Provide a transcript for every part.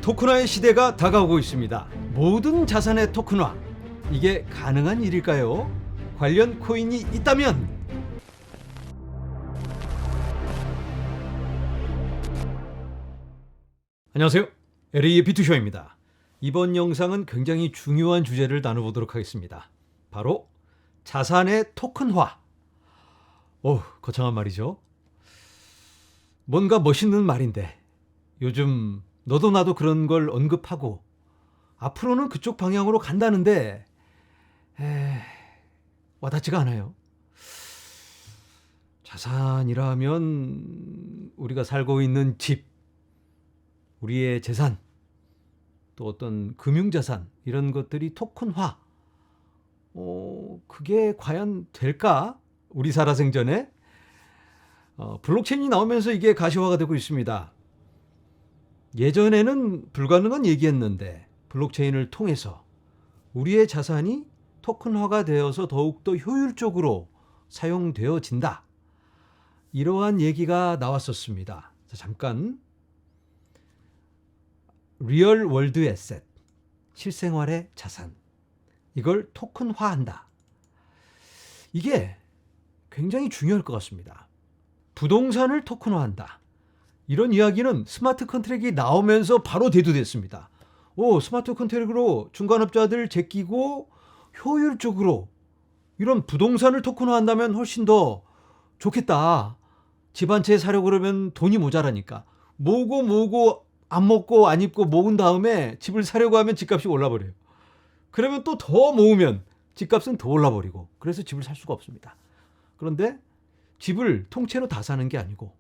토큰화의 시대가 다가오고 있습니다. 모든 자산의 토큰화, 이게 가능한 일일까요? 관련 코인이 있다면 안녕하세요, LA의 비투쇼입니다. 이번 영상은 굉장히 중요한 주제를 나눠보도록 하겠습니다. 바로 자산의 토큰화. 거창한 말이죠. 뭔가 멋있는 말인데 요즘 너도 나도 그런 걸 언급하고 앞으로는 그쪽 방향으로 간다는데 와닿지가 않아요. 자산이라면 우리가 살고 있는 집, 우리의 재산, 또 어떤 금융자산, 이런 것들이 토큰화. 그게 과연 될까? 우리 살아생전에? 블록체인이 나오면서 이게 가시화가 되고 있습니다. 예전에는 불가능한 얘기였는데 블록체인을 통해서 우리의 자산이 토큰화가 되어서 더욱더 효율적으로 사용되어진다. 이러한 얘기가 나왔었습니다. 자, 잠깐. 리얼 월드 에셋, 실생활의 자산, 이걸 토큰화한다. 이게 굉장히 중요할 것 같습니다. 부동산을 토큰화한다. 이런 이야기는 스마트 컨트랙이 나오면서 바로 대두됐습니다. 스마트 컨트랙으로 중간업자들 제끼고 효율적으로 이런 부동산을 토큰화한다면 훨씬 더 좋겠다. 집 한 채 사려고 그러면 돈이 모자라니까. 모으고 안 먹고 안 입고 모은 다음에 집을 사려고 하면 집값이 올라버려요. 그러면 또 더 모으면 집값은 더 올라버리고, 그래서 집을 살 수가 없습니다. 그런데 집을 통째로 다 사는 게 아니고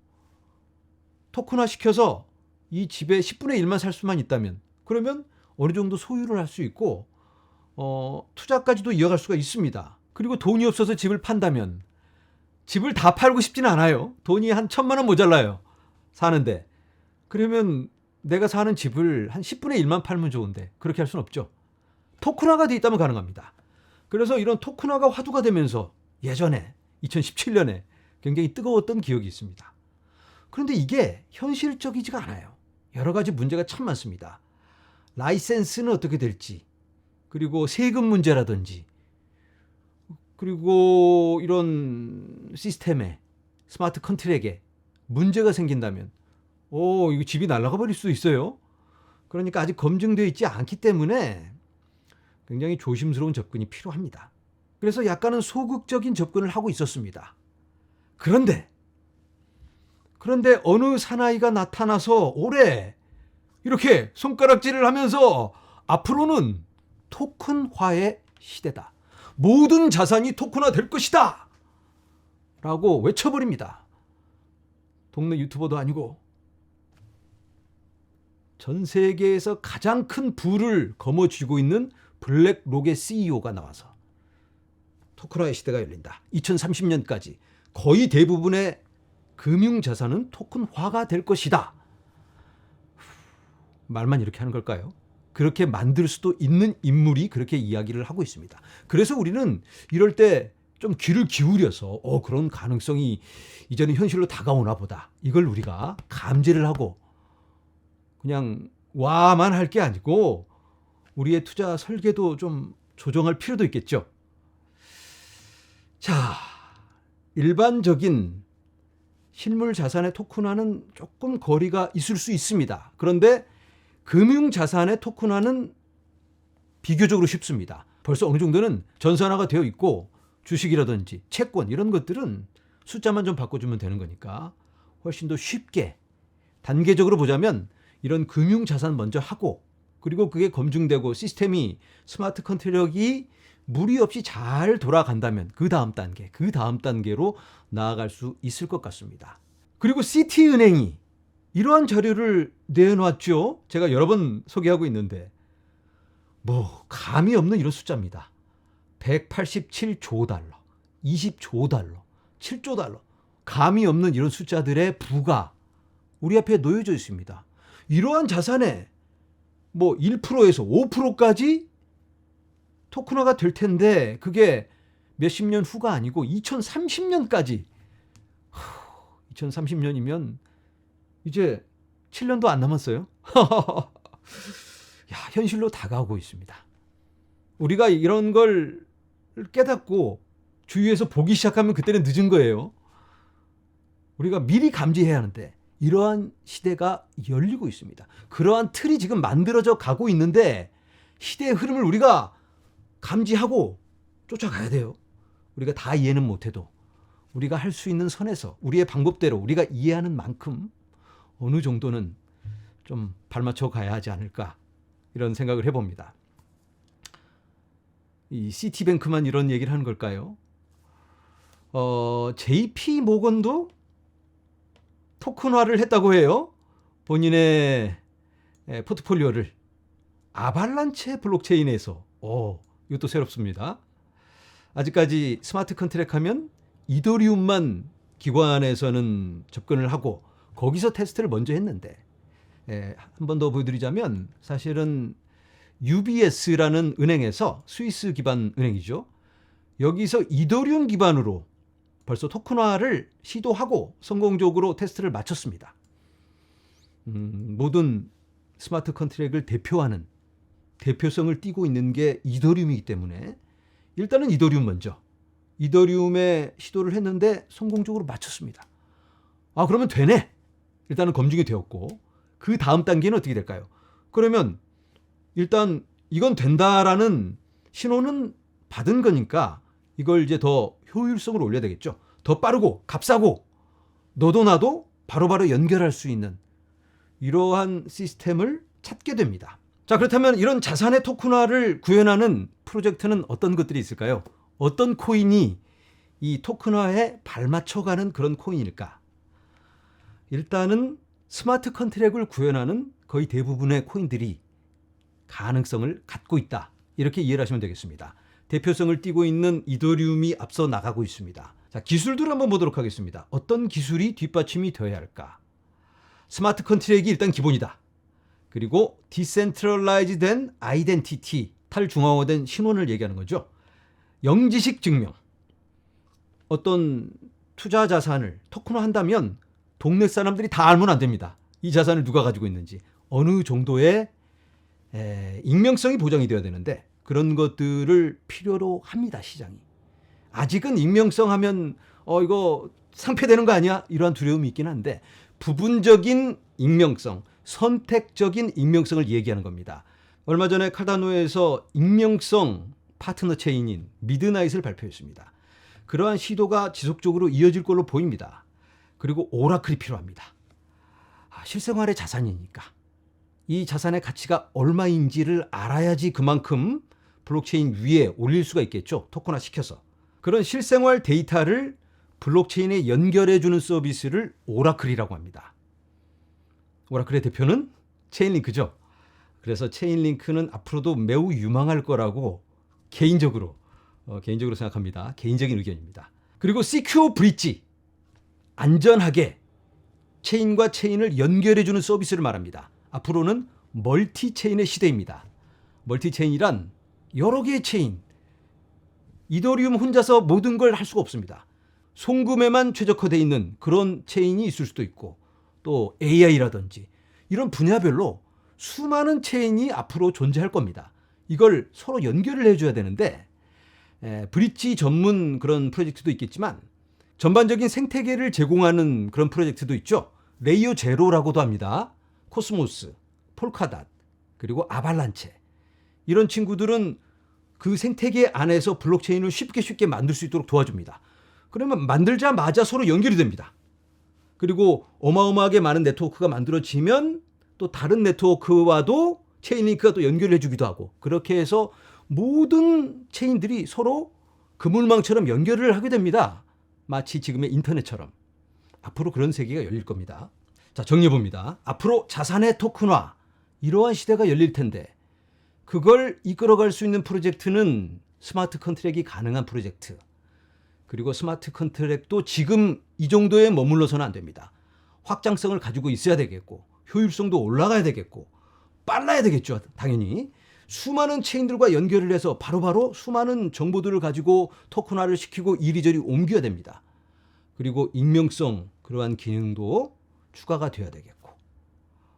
토큰화 시켜서 이 집의 10분의 1만 살 수만 있다면, 그러면 어느 정도 소유를 할 수 있고 투자까지도 이어갈 수가 있습니다. 그리고 돈이 없어서 집을 판다면 집을 다 팔고 싶지는 않아요. 돈이 한 1,000만 원 모자라요, 사는데. 그러면 내가 사는 집을 한 10분의 1만 팔면 좋은데 그렇게 할 수는 없죠. 토큰화가 돼 있다면 가능합니다. 그래서 이런 토큰화가 화두가 되면서 예전에 2017년에 굉장히 뜨거웠던 기억이 있습니다. 그런데 이게 현실적이지가 않아요. 여러 가지 문제가 참 많습니다. 라이센스는 어떻게 될지, 그리고 세금 문제라든지, 그리고 이런 시스템에, 스마트 컨트랙에 문제가 생긴다면 이거 집이 날아가 버릴 수도 있어요. 그러니까 아직 검증되어 있지 않기 때문에 굉장히 조심스러운 접근이 필요합니다. 그래서 약간은 소극적인 접근을 하고 있었습니다. 그런데 어느 사나이가 나타나서 올해 이렇게 손가락질을 하면서 앞으로는 토큰화의 시대다. 모든 자산이 토큰화 될 것이다. 라고 외쳐버립니다. 동네 유튜버도 아니고 전 세계에서 가장 큰 부를 거머쥐고 있는 블랙록의 CEO가 나와서 토큰화의 시대가 열린다. 2030년까지 거의 대부분의 금융자산은 토큰화가 될 것이다. 말만 이렇게 하는 걸까요? 그렇게 만들 수도 있는 인물이 그렇게 이야기를 하고 있습니다. 그래서 우리는 이럴 때 좀 귀를 기울여서 그런 가능성이 이제는 현실로 다가오나 보다. 이걸 우리가 감지를 하고 그냥 와만 할 게 아니고 우리의 투자 설계도 좀 조정할 필요도 있겠죠. 자, 일반적인 실물 자산의 토큰화는 조금 거리가 있을 수 있습니다. 그런데 금융 자산의 토큰화는 비교적으로 쉽습니다. 벌써 어느 정도는 전산화가 되어 있고 주식이라든지 채권, 이런 것들은 숫자만 좀 바꿔주면 되는 거니까 훨씬 더 쉽게, 단계적으로 보자면 이런 금융 자산 먼저 하고, 그리고 그게 검증되고 시스템이, 스마트 컨트랙이 무리 없이 잘 돌아간다면 그 다음 단계로 나아갈 수 있을 것 같습니다. 그리고 시티은행이 이러한 자료를 내놓았죠. 제가 여러 번 소개하고 있는데 감이 없는 이런 숫자입니다. 187조 달러, 20조 달러, 7조 달러. 감이 없는 이런 숫자들의 부가 우리 앞에 놓여져 있습니다. 이러한 자산의 1%에서 5%까지 토큰화가 될 텐데, 그게 몇십 년 후가 아니고 2030년까지. 2030년이면 이제 7년도 안 남았어요. 현실로 다가오고 있습니다. 우리가 이런 걸 깨닫고 주위에서 보기 시작하면 그때는 늦은 거예요. 우리가 미리 감지해야 하는데 이러한 시대가 열리고 있습니다. 그러한 틀이 지금 만들어져 가고 있는데 시대의 흐름을 우리가 감지하고 쫓아가야 돼요. 우리가 다 이해는 못해도 우리가 할 수 있는 선에서 우리의 방법대로 우리가 이해하는 만큼 어느 정도는 좀 발맞춰 가야 하지 않을까 이런 생각을 해봅니다. 이 시티뱅크만 이런 얘기를 하는 걸까요? JP 모건도 토큰화를 했다고 해요. 본인의 포트폴리오를 아발란체 블록체인에서. 이것도 새롭습니다. 아직까지 스마트 컨트랙 하면 이더리움만 기관에서는 접근을 하고 거기서 테스트를 먼저 했는데 한 번 더 보여드리자면 사실은 UBS라는 은행에서 스위스 기반 은행이죠. 여기서 이더리움 기반으로 벌써 토큰화를 시도하고 성공적으로 테스트를 마쳤습니다. 모든 스마트 컨트랙을 대표하는 대표성을 띠고 있는 게 이더리움이기 때문에 일단은 이더리움 먼저 이더리움에 시도를 했는데 성공적으로 마쳤습니다. 그러면 되네. 일단은 검증이 되었고 그 다음 단계는 어떻게 될까요? 그러면 일단 이건 된다라는 신호는 받은 거니까 이걸 이제 더 효율성을 올려야 되겠죠. 더 빠르고 값싸고 너도 나도 바로바로 연결할 수 있는 이러한 시스템을 찾게 됩니다. 자, 그렇다면 이런 자산의 토큰화를 구현하는 프로젝트는 어떤 것들이 있을까요? 어떤 코인이 이 토큰화에 발맞춰가는 그런 코인일까? 일단은 스마트 컨트랙을 구현하는 거의 대부분의 코인들이 가능성을 갖고 있다. 이렇게 이해를 하시면 되겠습니다. 대표성을 띠고 있는 이더리움이 앞서 나가고 있습니다. 자, 기술들을 한번 보도록 하겠습니다. 어떤 기술이 뒷받침이 되어야 할까? 스마트 컨트랙이 일단 기본이다. 그리고 디센트럴라이즈된 아이덴티티, 탈중앙화된 신원을 얘기하는 거죠. 영지식 증명. 어떤 투자 자산을 토큰화한다면 동네 사람들이 다 알면 안 됩니다. 이 자산을 누가 가지고 있는지. 어느 정도의 익명성이 보장이 되어야 되는데 그런 것들을 필요로 합니다. 시장이. 아직은 익명성 하면 이거 상폐되는 거 아니야? 이러한 두려움이 있긴 한데 부분적인 익명성, 선택적인 익명성을 얘기하는 겁니다. 얼마 전에 칼다노에서 익명성 파트너 체인인 미드나잇을 발표했습니다. 그러한 시도가 지속적으로 이어질 걸로 보입니다. 그리고 오라클이 필요합니다. 실생활의 자산이니까 이 자산의 가치가 얼마인지를 알아야지 그만큼 블록체인 위에 올릴 수가 있겠죠. 토큰화 시켜서. 그런 실생활 데이터를 블록체인에 연결해주는 서비스를 오라클이라고 합니다. 오라클의 대표는 체인링크죠. 그래서 체인링크는 앞으로도 매우 유망할 거라고 개인적으로 생각합니다. 개인적인 의견입니다. 그리고 시큐어 브릿지, 안전하게 체인과 체인을 연결해주는 서비스를 말합니다. 앞으로는 멀티체인의 시대입니다. 멀티체인이란 여러 개의 체인, 이더리움 혼자서 모든 걸 할 수가 없습니다. 송금에만 최적화되어 있는 그런 체인이 있을 수도 있고 또 AI라든지 이런 분야별로 수많은 체인이 앞으로 존재할 겁니다. 이걸 서로 연결을 해줘야 되는데 브릿지 전문 그런 프로젝트도 있겠지만 전반적인 생태계를 제공하는 그런 프로젝트도 있죠. 레이어 제로라고도 합니다. 코스모스, 폴카닷, 그리고 아발란체. 이런 친구들은 그 생태계 안에서 블록체인을 쉽게 만들 수 있도록 도와줍니다. 그러면 만들자마자 서로 연결이 됩니다. 그리고 어마어마하게 많은 네트워크가 만들어지면 또 다른 네트워크와도 체인링크가 또 연결해 주기도 하고 그렇게 해서 모든 체인들이 서로 그물망처럼 연결을 하게 됩니다. 마치 지금의 인터넷처럼. 앞으로 그런 세계가 열릴 겁니다. 자, 정리해봅니다. 앞으로 자산의 토큰화, 이러한 시대가 열릴 텐데 그걸 이끌어갈 수 있는 프로젝트는 스마트 컨트랙이 가능한 프로젝트. 그리고 스마트 컨트랙도 지금 이 정도에 머물러서는 안 됩니다. 확장성을 가지고 있어야 되겠고 효율성도 올라가야 되겠고 빨라야 되겠죠. 당연히. 수많은 체인들과 연결을 해서 바로바로 수많은 정보들을 가지고 토큰화를 시키고 이리저리 옮겨야 됩니다. 그리고 익명성, 그러한 기능도 추가가 돼야 되겠고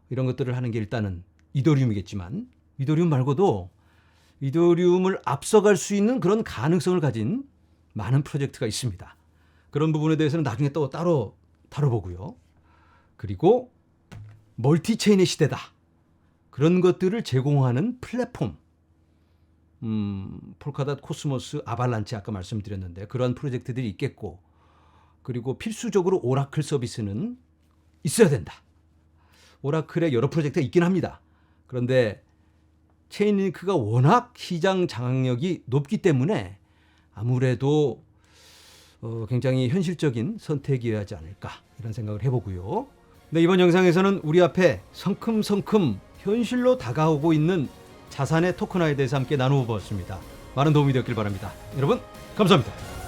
이런 것들을 하는 게 일단은 이더리움이겠지만 이더리움 말고도 이더리움을 앞서갈 수 있는 그런 가능성을 가진 많은 프로젝트가 있습니다. 그런 부분에 대해서는 나중에 또 따로 다뤄보고요. 그리고 멀티체인의 시대다. 그런 것들을 제공하는 플랫폼. 폴카닷, 코스모스, 아발란치 아까 말씀드렸는데 그런 프로젝트들이 있겠고, 그리고 필수적으로 오라클 서비스는 있어야 된다. 오라클에 여러 프로젝트가 있긴 합니다. 그런데 체인링크가 워낙 시장 장악력이 높기 때문에 아무래도 굉장히 현실적인 선택이어야지 않을까 이런 생각을 해보고요. 네, 이번 영상에서는 우리 앞에 성큼성큼 현실로 다가오고 있는 자산의 토큰화에 대해서 함께 나누어 보았습니다. 많은 도움이 되었길 바랍니다. 여러분 감사합니다.